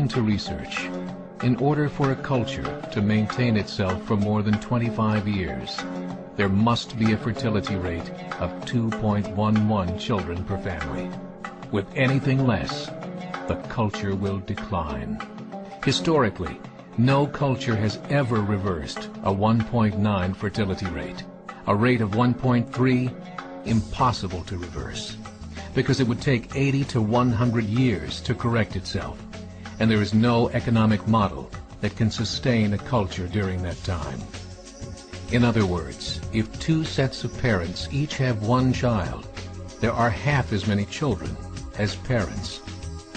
According to research, in order for a culture to maintain itself for more than 25 years, there must be a fertility rate of 2.11 children per family. With anything less, the culture will decline. Historically, no culture has ever reversed a 1.9 fertility rate. A rate of 1.3, impossible to reverse, because it would take 80 to 100 years to correct itself, and there is no economic model that can sustain a culture during that time. In other words, if two sets of parents each have one child, there are half as many children as parents.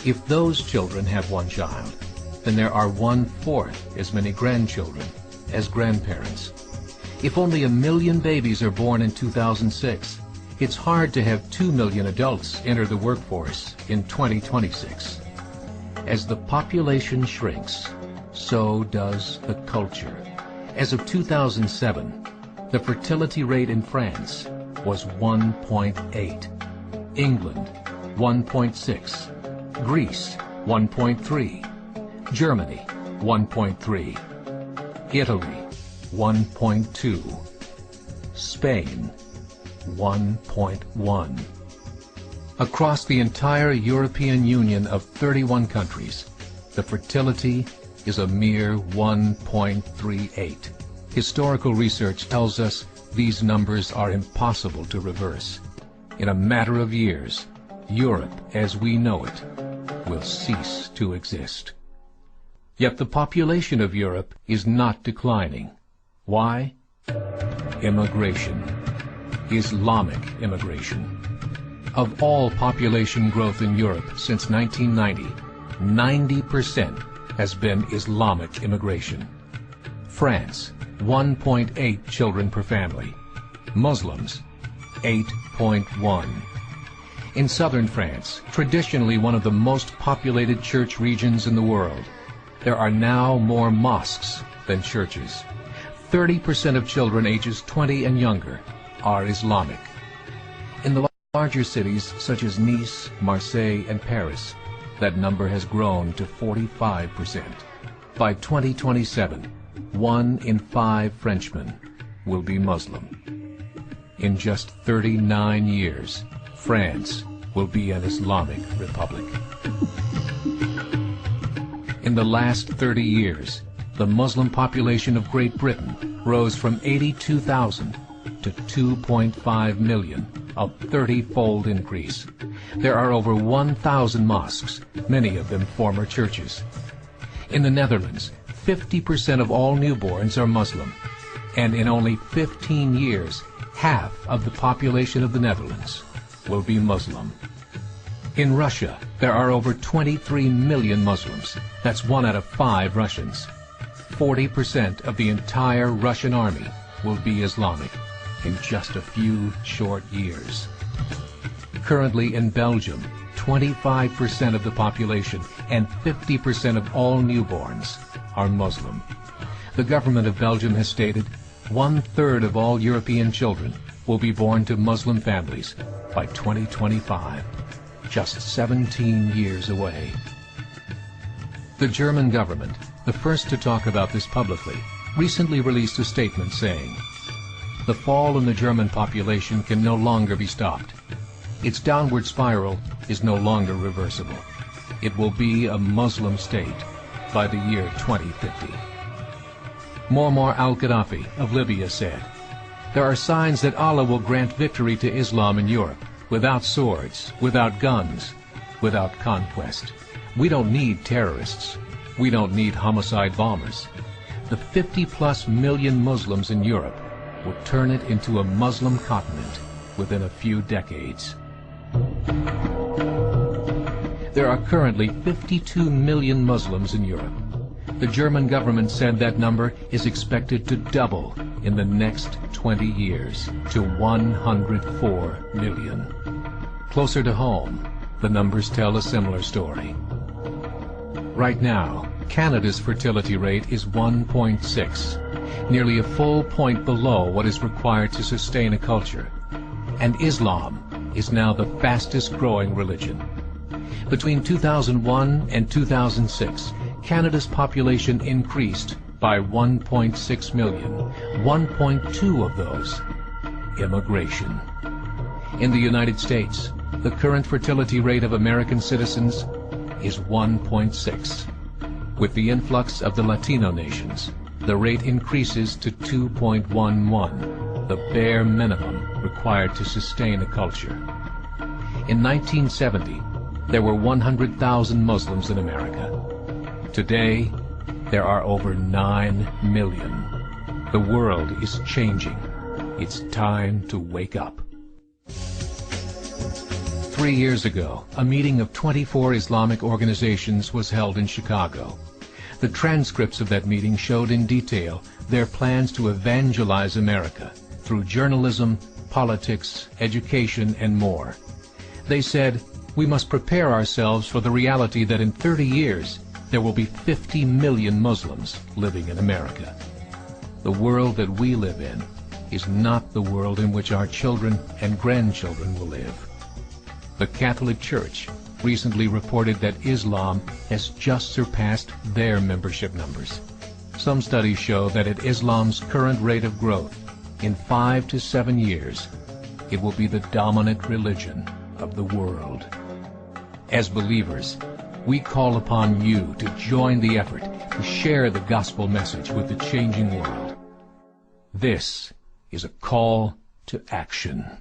If those children have one child, then there are 1/4 as many grandchildren as grandparents. If only 1 million babies are born in 2006, it's hard to have 2 million adults enter the workforce in 2026. As the population shrinks, so does the culture. As of 2007, the fertility rate in France was 1.8, England 1.6, Greece 1.3, Germany 1.3, Italy 1.2, Spain 1.1. Across the entire European Union of 31 countries, the fertility is a mere 1.38. Historical research tells us these numbers are impossible to reverse. In a matter of years, Europe as we know it will cease to exist. Yet the population of Europe is not declining. Why? Immigration. Islamic immigration. Of all population growth in Europe since 1990, 90% has been Islamic immigration. France, 1.8 children per family. Muslims, 8.1. In southern France, traditionally one of the most populated church regions in the world, there are now more mosques than churches. 30% of children ages 20 and younger are Islamic. In the larger cities such as Nice, Marseille, and Paris, that number has grown to 45%. By 2027, 1 in 5 Frenchmen will be Muslim. In just 39 years, France will be an Islamic republic. In the last 30 years, the Muslim population of Great Britain rose from 82,000 to 2.5 million, a 30-fold increase. There are over 1,000 mosques, many of them former churches. In the Netherlands, 50% of all newborns are Muslim, and in only 15 years, half of the population of the Netherlands will be Muslim. In Russia, there are over 23 million Muslims. That's 1 out of 5 Russians. 40% of the entire Russian army will be Islamic in just a few short years. Currently in Belgium, 25% of the population and 50% of all newborns are Muslim. The government of Belgium has stated 1/3 of all European children will be born to Muslim families by 2025, just 17 years away. The German government, the first to talk about this publicly, recently released a statement saying, "The fall in the German population can no longer be stopped. Its downward spiral is no longer reversible. It will be a Muslim state by the year 2050. Muammar al-Gaddafi of Libya said, "There are signs that Allah will grant victory to Islam in Europe, without swords, without guns, without conquest. We don't need terrorists. We don't need homicide bombers. The 50+ million Muslims in Europe will turn it into a Muslim continent within a few decades." There are currently 52 million Muslims in Europe. The German government said that number is expected to double in the next 20 years to 104 million. Closer to home, the numbers tell a similar story. Right now, Canada's fertility rate is 1.6, nearly a full point below what is required to sustain a culture. And Islam is now the fastest growing religion. Between 2001 and 2006, Canada's population increased by 1.6 million, 1.2 of those immigration. In the United States, the current fertility rate of American citizens is 1.6. With the influx of the Latino nations, the rate increases to 2.11, the bare minimum required to sustain a culture. In 1970, there were 100,000 Muslims in America. Today, there are over 9 million. The world is changing. It's time to wake up. 3 years ago, a meeting of 24 Islamic organizations was held in Chicago. The transcripts of that meeting showed in detail their plans to evangelize America through journalism, politics, education, and more. They said, we must prepare ourselves for the reality that in 30 years, there will be 50 million Muslims living in America. The world that we live in is not the world in which our children and grandchildren will live. The Catholic Church recently reported that Islam has just surpassed their membership numbers. Some studies show that at Islam's current rate of growth, in 5 to 7 years, it will be the dominant religion of the world. As believers, we call upon you to join the effort to share the gospel message with the changing world. This is a call to action.